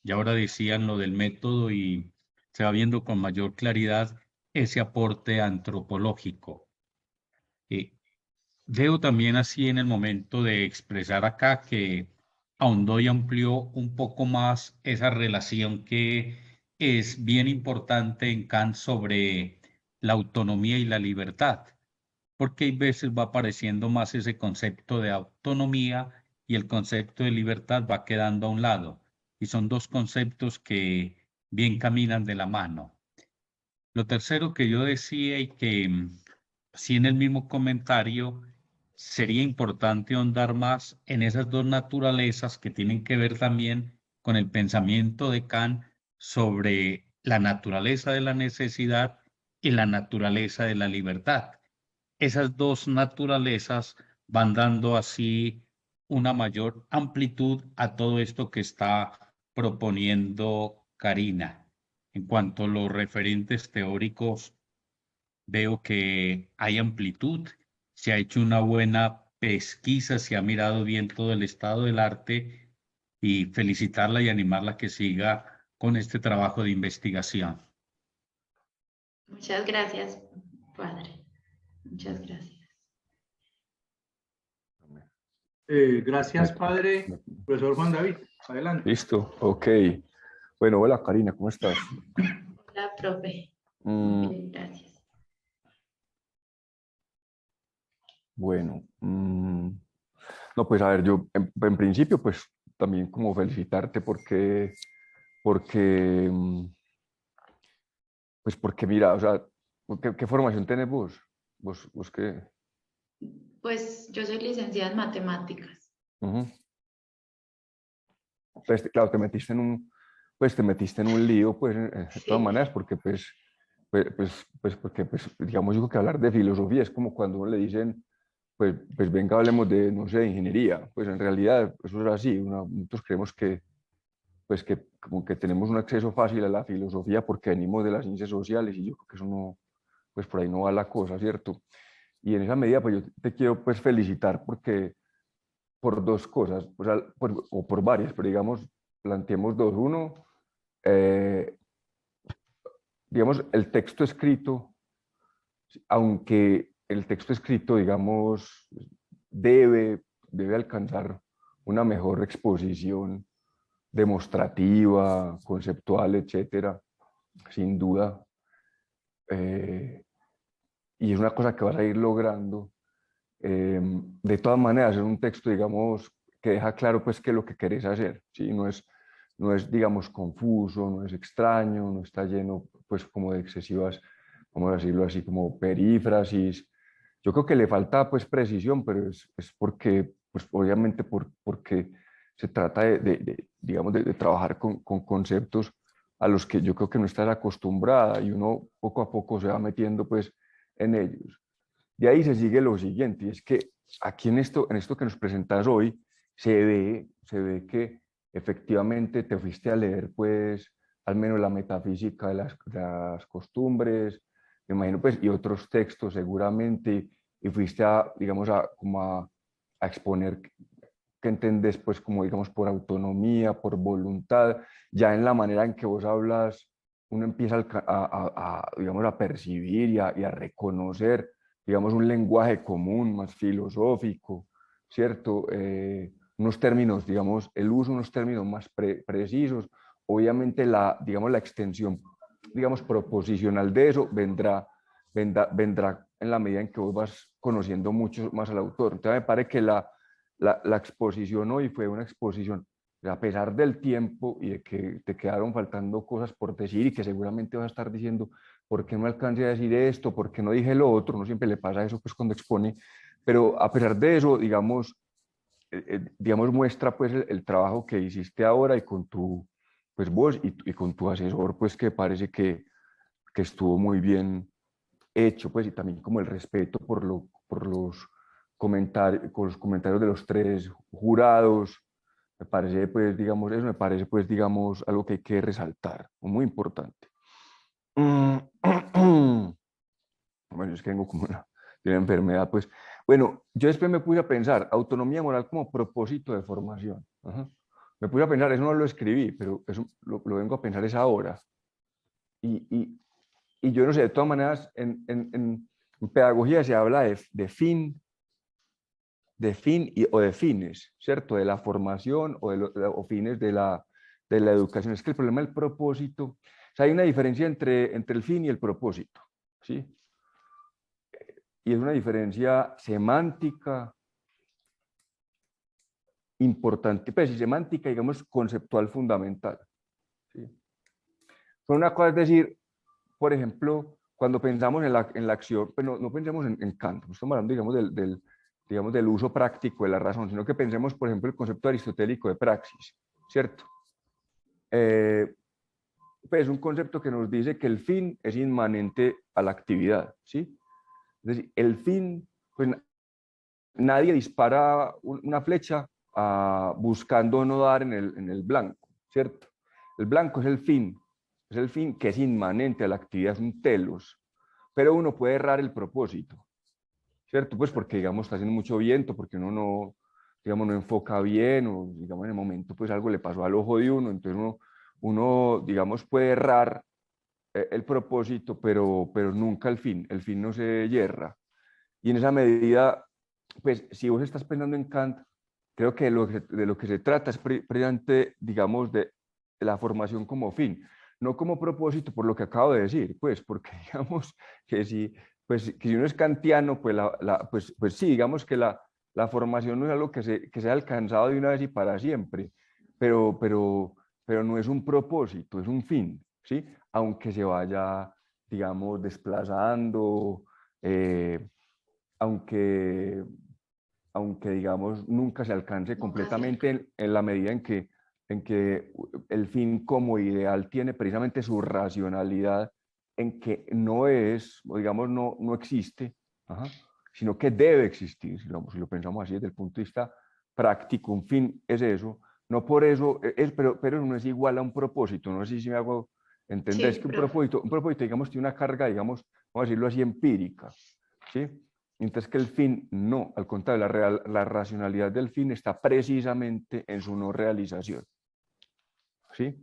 Y ahora decían lo del método y se va viendo con mayor claridad ese aporte antropológico. Veo también así en el momento de expresar acá que ahondó y amplió un poco más esa relación que es bien importante en Kant sobre la autonomía y la libertad, porque hay veces va apareciendo más ese concepto de autonomía y el concepto de libertad va quedando a un lado, y son dos conceptos que bien caminan de la mano. Lo tercero que yo decía y que sí en el mismo comentario sería importante ahondar más en esas dos naturalezas que tienen que ver también con el pensamiento de Kant sobre la naturaleza de la necesidad y la naturaleza de la libertad. Esas dos naturalezas van dando así una mayor amplitud a todo esto que está proponiendo Karina. En cuanto a los referentes teóricos, veo que hay amplitud, se ha hecho una buena pesquisa, se ha mirado bien todo el estado del arte y felicitarla y animarla a que siga con este trabajo de investigación. Muchas gracias, padre. Muchas gracias. Gracias, padre. Profesor Juan David, adelante. Listo, ok. Bueno, hola Karina, ¿cómo estás? Hola, profe. Mm, Gracias. bueno, no, pues a ver, yo en principio, pues también como felicitarte porque, pues porque mira, o sea, ¿qué formación tenés vos? ¿Vos qué? Pues yo soy licenciada en matemáticas. Ujú. Pues, claro, te metiste en un lío, pues, de todas Sí, maneras, porque porque, pues, digamos, yo creo que hablar de filosofía es como cuando uno le dicen, pues venga, hablemos de, no sé, de ingeniería. Pues en realidad eso es así. Nosotros creemos que, pues que como que tenemos un acceso fácil a la filosofía porque venimos de las ciencias sociales y yo creo que eso no, pues por ahí no va la cosa, ¿cierto? Y en esa medida, pues yo te quiero pues felicitar porque por dos cosas, o sea, o por varias, pero digamos, planteemos dos. Uno, eh, digamos, el texto escrito, aunque el texto escrito, digamos, debe alcanzar una mejor exposición demostrativa, conceptual, etcétera, sin duda. Y es una cosa que vas a ir logrando. De todas maneras, es un texto, digamos, que deja claro pues qué es lo que querés hacer, ¿sí? No es, digamos, confuso, no es extraño, no está lleno pues como de excesivas, vamos a decirlo así, como perífrasis. Yo creo que le falta pues precisión, pero es porque, pues obviamente porque se trata digamos, de trabajar con conceptos a los que yo creo que no estás acostumbrada y uno poco a poco se va metiendo pues en ellos. De ahí se sigue lo siguiente, y es que aquí en esto que nos presentas hoy, se ve que efectivamente te fuiste a leer, pues, al menos la metafísica de las costumbres, me imagino, pues, y otros textos seguramente, y fuiste digamos, a exponer que entendés, pues, como, digamos, por autonomía, por voluntad, ya en la manera en que vos hablas, uno empieza digamos, a percibir y a reconocer, digamos, un lenguaje común, más filosófico, ¿cierto? Unos términos, digamos, el uso de unos términos más precisos. Obviamente, digamos, la extensión, digamos, proposicional de eso vendrá en la medida en que vos vas conociendo mucho más al autor. Entonces, me parece que la exposición hoy fue una exposición, a pesar del tiempo y de que te quedaron faltando cosas por decir y que seguramente vas a estar diciendo, ¿por qué no alcancé a decir esto? ¿Por qué no dije lo otro? No siempre le pasa eso pues cuando expone, pero a pesar de eso, digamos muestra pues el trabajo que hiciste ahora y con tu, pues vos y con tu asesor, pues que parece que estuvo muy bien hecho, pues, y también como el respeto por los comentarios de los tres jurados. Me parece, pues, digamos, eso me parece, pues, digamos, algo que hay que resaltar, muy importante. Bueno, es que tengo como una enfermedad, pues. Bueno, yo después me puse a pensar, autonomía moral como propósito de formación. Ajá. Me puse a pensar, eso no lo escribí, pero eso lo vengo a pensar es ahora. Y, y yo no sé, de todas maneras, en pedagogía se habla de fin de fin o de fines, ¿cierto? De la formación o fines de la educación. Es que el problema del propósito, o sea, hay una diferencia entre el fin y el propósito, ¿sí? Y es una diferencia semántica importante, pues, y semántica, digamos, conceptual fundamental, ¿sí? Pero una cosa es decir, por ejemplo, cuando pensamos en la acción, pues no pensemos en Kant, no estamos hablando, digamos, digamos, del uso práctico de la razón, sino que pensemos, por ejemplo, el concepto aristotélico de praxis, ¿cierto? Pues es un concepto que nos dice que el fin es inmanente a la actividad, ¿sí? Es decir, el fin, pues nadie dispara una flecha buscando no dar en el blanco, ¿cierto? El blanco es el fin que es inmanente a la actividad, es un telos, pero uno puede errar el propósito, ¿cierto? Pues porque, digamos, está haciendo mucho viento, porque uno no, digamos, no enfoca bien, o, digamos, en el momento, pues algo le pasó al ojo de uno, entonces uno digamos, puede errar el propósito, pero nunca el fin no se yerra. Y en esa medida, pues, si vos estás pensando en Kant, creo que de lo que se trata es precisamente, digamos, de la formación como fin, no como propósito, por lo que acabo de decir, pues, porque digamos que pues, que si uno es kantiano, pues, pues sí, digamos que la formación no es algo que se ha alcanzado de una vez y para siempre, pero no es un propósito, es un fin, ¿sí? Aunque se vaya, digamos, desplazando, aunque, digamos, nunca se alcance completamente en la medida en que el fin como ideal tiene precisamente su racionalidad, en que no es, o digamos, no existe, sino que debe existir, si lo pensamos así desde el punto de vista práctico, un fin es eso, no por eso, pero no es igual a un propósito, no sé si me hago entender, Sí, es que profe. un propósito, digamos, tiene una carga, digamos, vamos a decirlo así, empírica, ¿sí? Mientras que el fin no, al contrario, la racionalidad del fin está precisamente en su no realización, ¿sí?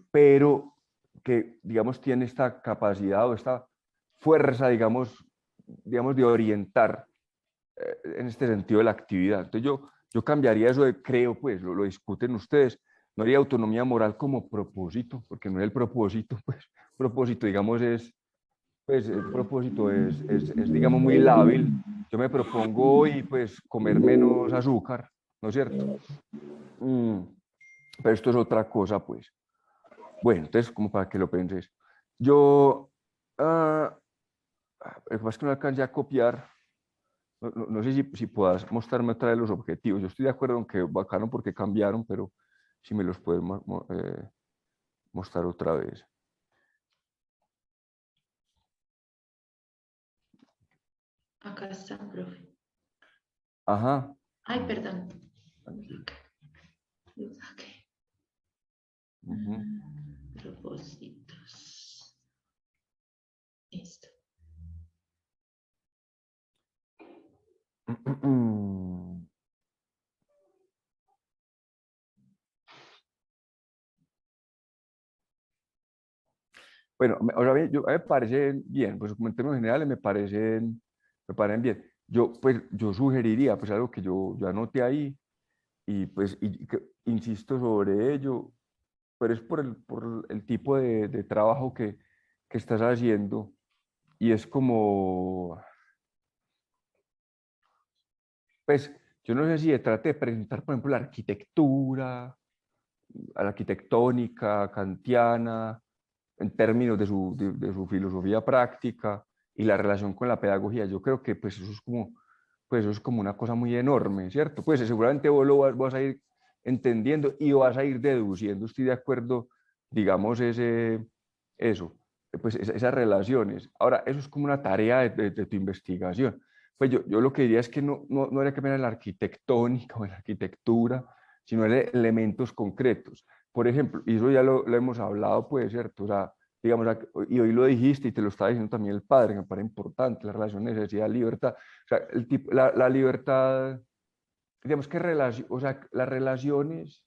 Pero que, digamos, tiene esta capacidad o esta fuerza, digamos de orientar en este sentido de la actividad. Entonces yo cambiaría eso de creo, pues, lo discuten ustedes, no haría autonomía moral como propósito, porque no es el propósito, pues, propósito, digamos, pues el propósito digamos, muy lábil. Yo me propongo hoy, pues, comer menos azúcar, ¿no es cierto? Pero esto es otra cosa, pues. Bueno, entonces, como para que lo penses. Yo, es que no alcancé a copiar, no sé si puedas mostrarme otra vez los objetivos. Yo estoy de acuerdo en que bacano porque cambiaron, pero si me los puedes mostrar otra vez. Acá está, profe. Ajá. Ay, perdón. Tranquilo. Ok. Ujú. Propósitos. Listo. Bueno, ahora bien, a mí me parecen bien, pues como en términos generales me parecen bien. Yo sugeriría, pues algo que yo anoté ahí, y pues insisto sobre ello, pero es por el tipo de trabajo que estás haciendo, y es como, pues yo no sé si se trata de presentar, por ejemplo, la arquitectura, a la arquitectónica kantiana, en términos de su filosofía práctica y la relación con la pedagogía. Yo creo que pues eso es como una cosa muy enorme, ¿cierto? Pues seguramente vos lo vas a ir entendiendo y vas a ir deduciendo, estoy de acuerdo, digamos, eso, pues esas relaciones. Ahora, eso es como una tarea de tu investigación. Pues yo lo que diría es que no habría que ver en la arquitectónica o en la arquitectura, sino en elementos concretos. Por ejemplo, y eso ya lo hemos hablado, puede ser, o sea, digamos, y hoy lo dijiste y te lo estaba diciendo también el padre, que me parece importante, la relación necesidad-libertad. O sea, la libertad, digamos que o sea, las relaciones,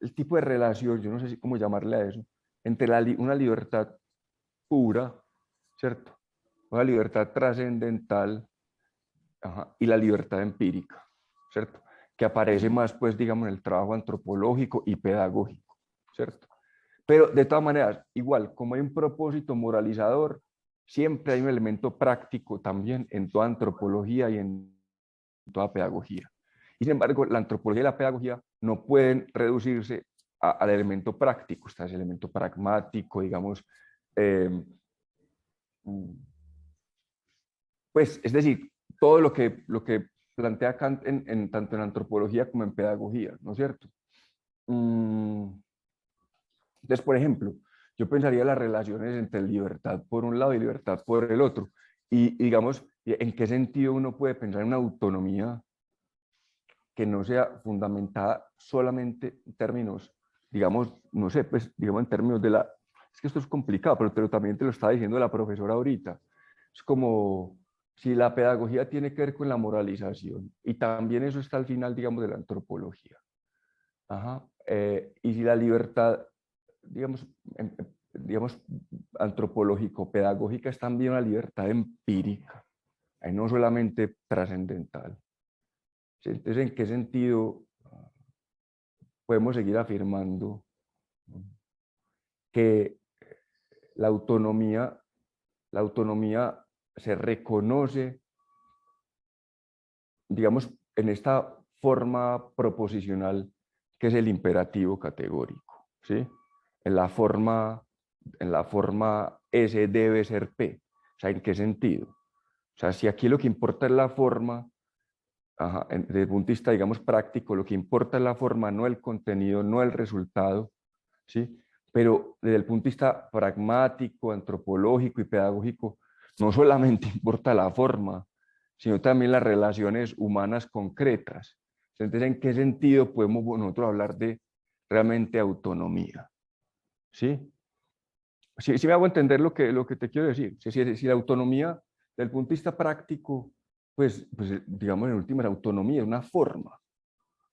el tipo de relación, yo no sé cómo llamarle a eso, entre una libertad pura, ¿cierto? Una libertad trascendental, y la libertad empírica, ¿cierto? Que aparece más, pues, digamos, en el trabajo antropológico y pedagógico, ¿cierto? Pero de todas maneras, igual, como hay un propósito moralizador, siempre hay un elemento práctico también en toda antropología y en toda pedagogía. Y sin embargo, la antropología y la pedagogía no pueden reducirse al elemento práctico, está ese elemento pragmático, digamos, pues, es decir, todo lo que plantea Kant tanto en antropología como en pedagogía, ¿no es cierto? Entonces, por ejemplo, yo pensaría las relaciones entre libertad por un lado y libertad por el otro. Y digamos, ¿en qué sentido uno puede pensar en una autonomía que no sea fundamentada solamente en términos, digamos, no sé, pues, digamos, en términos de la... Es que esto es complicado, pero también te lo estaba diciendo la profesora ahorita. Es como si la pedagogía tiene que ver con la moralización, y también eso está al final, digamos, de la antropología. Ajá. Y si la libertad, digamos, digamos, antropológico-pedagógica es también una libertad empírica, no solamente trascendental. Entonces, ¿en qué sentido podemos seguir afirmando que la autonomía se reconoce, digamos, en esta forma proposicional que es el imperativo categórico, ¿sí? En la forma S debe ser P. O sea, ¿en qué sentido? O sea, si aquí lo que importa es la forma, desde el punto de vista, digamos, práctico, lo que importa es la forma, no el contenido, no el resultado, ¿sí? Pero desde el punto de vista pragmático, antropológico y pedagógico, no solamente importa la forma, sino también las relaciones humanas concretas. Entonces, ¿en qué sentido podemos nosotros hablar de realmente autonomía? ¿Sí? Sí me hago entender lo que te quiero decir. Si la autonomía, desde el punto de vista práctico, pues digamos, en última, la autonomía es una forma,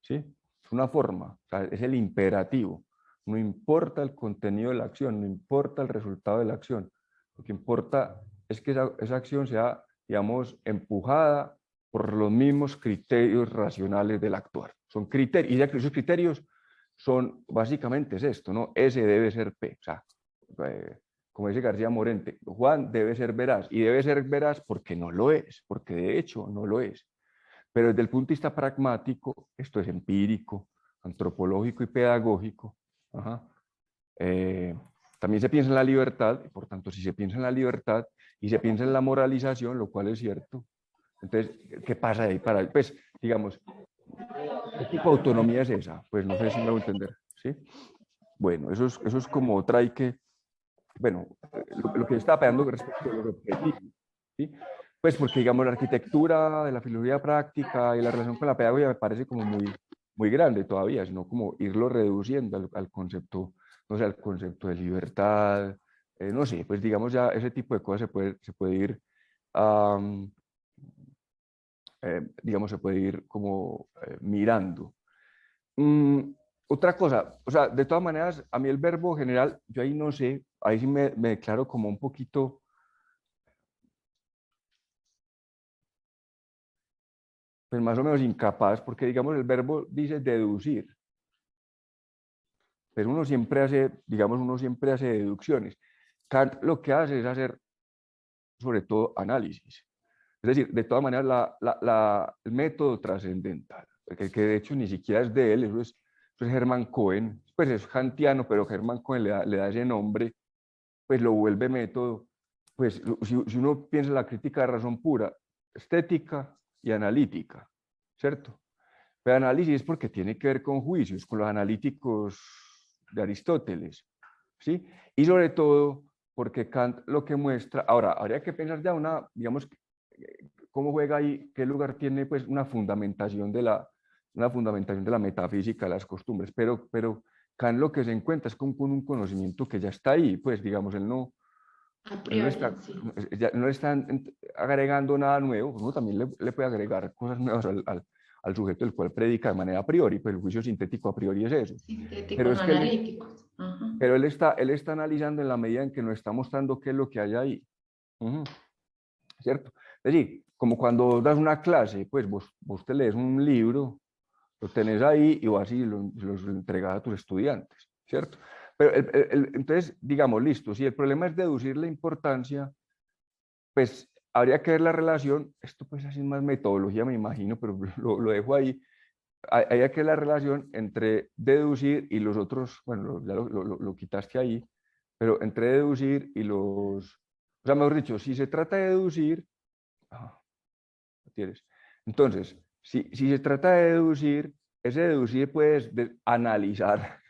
¿sí? Es una forma, o sea, es el imperativo. No importa el contenido de la acción, no importa el resultado de la acción. Lo que importa es que esa acción sea, digamos, empujada por los mismos criterios racionales del actuar. Son criterios, y ya que esos criterios son, básicamente es esto, ¿no? S debe ser P. O sea, como dice García Morente, Juan debe ser veraz, y debe ser veraz porque no lo es, porque de hecho no lo es. Pero desde el punto de vista pragmático, esto es empírico, antropológico y pedagógico. También se piensa en la libertad, y por tanto, si se piensa en la libertad y se piensa en la moralización, lo cual es cierto, entonces, ¿qué pasa ahí? Pues, digamos, ¿qué tipo de autonomía es esa? Pues no sé si me voy a entender, ¿sí? Bueno, eso es como otra y que, bueno, lo que yo estaba pegando respecto a los objetivos, ¿sí? Pues porque, digamos, la arquitectura de la filosofía práctica y la relación con la pedagogía me parece como muy grande todavía, sino como irlo reduciendo al concepto, no sé, al concepto de libertad, no sé, pues digamos ya ese tipo de cosas se puede ir, digamos, se puede ir como mirando. Otra cosa, o sea, de todas maneras, a mí el verbo general, yo ahí no sé, ahí sí me declaro como un poquito, pues más o menos incapaz, porque digamos el verbo dice deducir, pero uno siempre hace, digamos, uno siempre hace deducciones. Kant lo que hace es hacer, sobre todo, análisis. Es decir, de todas maneras, el método trascendental, que de hecho ni siquiera es de él, eso es Hermann Cohen, pues es kantiano, pero Hermann Cohen le da ese nombre, pues lo vuelve método. Pues si uno piensa en la crítica de razón pura, estética y analítica, ¿cierto? Pero análisis es porque tiene que ver con juicios, con los analíticos de Aristóteles, ¿sí? Y sobre todo porque Kant lo que muestra, ahora, habría que pensar ya digamos, cómo juega ahí, qué lugar tiene pues una fundamentación de la metafísica de las costumbres, pero Kant lo que se encuentra es con un conocimiento que ya está ahí, pues digamos, él no está, sí. no está agregando nada nuevo, uno también le puede agregar cosas nuevas al sujeto del cual predica de manera a priori, pues el juicio sintético a priori es eso. Sintético, Pero no es que analítico. pero él está analizando en la medida en que nos está mostrando qué es lo que hay ahí. ¿Cierto? Es decir, como cuando das una clase, pues vos te lees un libro, lo tenés ahí y vas y los entregas a tus estudiantes, ¿cierto? Pero entonces, digamos, listo, si el problema es deducir la importancia, pues habría que ver la relación, esto pues así es más metodología me imagino, pero lo dejo ahí, habría que ver la relación entre deducir y los otros, bueno, ya lo quitaste ahí, pero entre deducir y los, o sea, mejor dicho, si se trata de deducir, ¿tienes? Entonces, si se trata de deducir, ese deducir puedes analizar,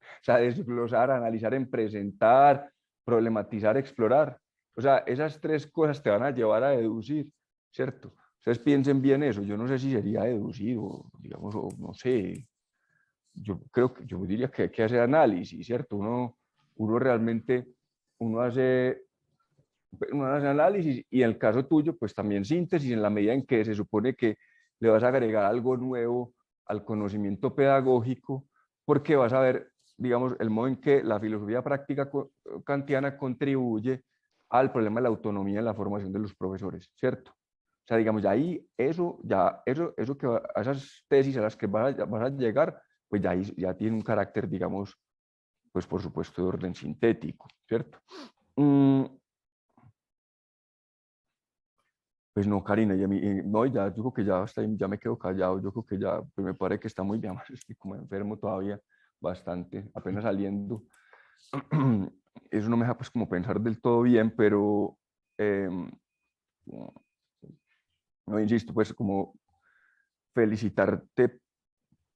o sea, desglosar, analizar en presentar, problematizar, explorar. O sea, esas tres cosas te van a llevar a deducir, ¿cierto? Ustedes piensen bien eso. Yo no sé si sería deducir o, digamos, o no sé. Yo creo que yo diría que hay que hacer análisis, ¿cierto? Uno realmente, uno hace análisis y en el caso tuyo, pues también síntesis en la medida en que se supone que le vas a agregar algo nuevo al conocimiento pedagógico, porque vas a ver, digamos, el modo en que la filosofía práctica kantiana contribuye al problema de la autonomía en la formación de los profesores, ¿cierto? O sea, digamos, ya ahí, eso que a esas tesis a las que vas a llegar, pues ya, ahí, ya tiene un carácter, digamos, pues por supuesto de orden sintético, ¿cierto? Pues no, Karina, no, ya, yo creo que ya, hasta ahí, ya me quedo callado, yo creo que ya, pues me parece que está muy bien, estoy como enfermo todavía, bastante, apenas saliendo. Eso no me deja pues como pensar del todo bien, pero no, insisto, pues como felicitarte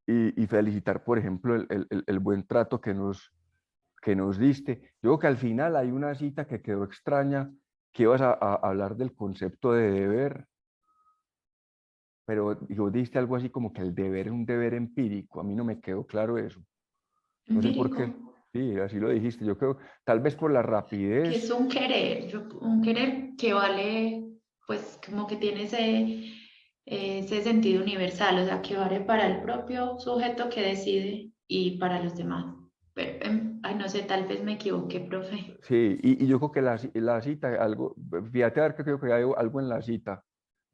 y felicitar, por ejemplo, el buen trato que nos diste. Yo creo que al final hay una cita que quedó extraña, que ibas a hablar del concepto de deber, pero yo diste algo así como que el deber es un deber empírico. A mí no me quedó claro eso. No sé por qué. Sí, así lo dijiste. Yo creo, tal vez por la rapidez. Que es un querer que vale, pues como que tiene ese sentido universal, o sea, que vale para el propio sujeto que decide y para los demás. Pero, ay, no sé, tal vez me equivoqué, profe. Sí, y yo creo que la cita, algo, fíjate a ver que creo que hay algo en la cita,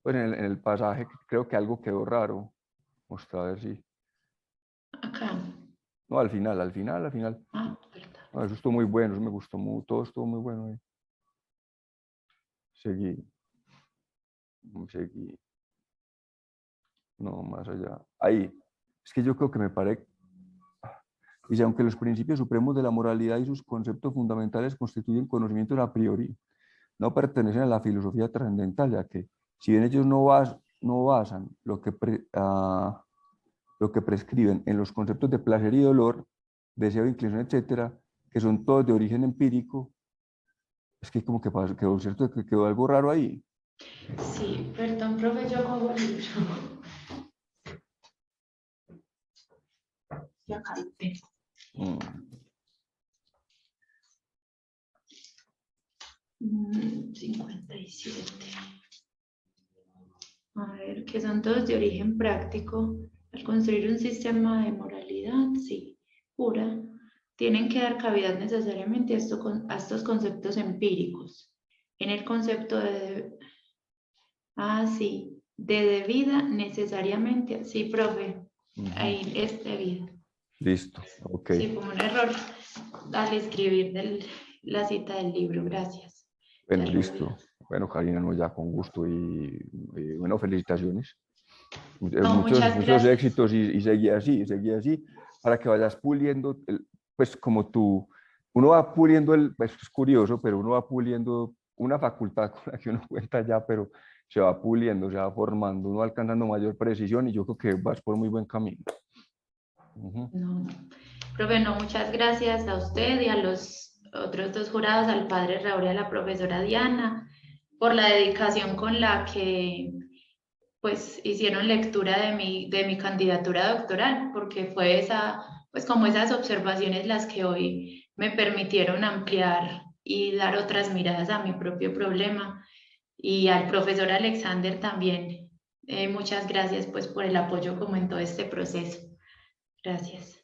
pues en el pasaje, creo que algo quedó raro. Mostrar a ver si. Acá. No, al final. Ah, perdón. No, eso estuvo muy bueno, eso me gustó mucho, todo estuvo muy bueno ahí. Seguí. No, más allá. Ahí. Es que yo creo que me parece. Dice, aunque los principios supremos de la moralidad y sus conceptos fundamentales constituyen conocimientos a priori, no pertenecen a la filosofía trascendental, ya que si bien ellos no basan lo que prescriben en los conceptos de placer y dolor, deseo, inclinación, etcétera, que son todos de origen empírico, es que como que quedó cierto que quedó algo raro ahí. Sí, perdón, profe, yo cojo el libro. Y acá lo tengo. 57. A ver, que son todos de origen práctico. Al construir un sistema de moralidad, sí, pura, tienen que dar cavidad necesariamente a estos conceptos empíricos. En el concepto sí, de debida necesariamente, sí, profe, ahí es debida. Listo, ok. Sí, fue un error al escribir la cita del libro, gracias. Bueno, listo. Bueno, Karina, no, ya con gusto y bueno, felicitaciones. No, muchos éxitos y seguí así, para que vayas puliendo, pues como uno va puliendo, pues es curioso, pero uno va puliendo una facultad con la que uno cuenta ya, pero se va puliendo, se va formando, uno va alcanzando mayor precisión y yo creo que vas por muy buen camino. No, profe, no, muchas gracias a usted y a los otros dos jurados, al padre Raúl y a la profesora Diana, por la dedicación con la que pues hicieron lectura de mi candidatura doctoral, porque fue pues como esas observaciones las que hoy me permitieron ampliar y dar otras miradas a mi propio problema. Y al profesor Alexander también, muchas gracias pues por el apoyo como en todo este proceso. Gracias.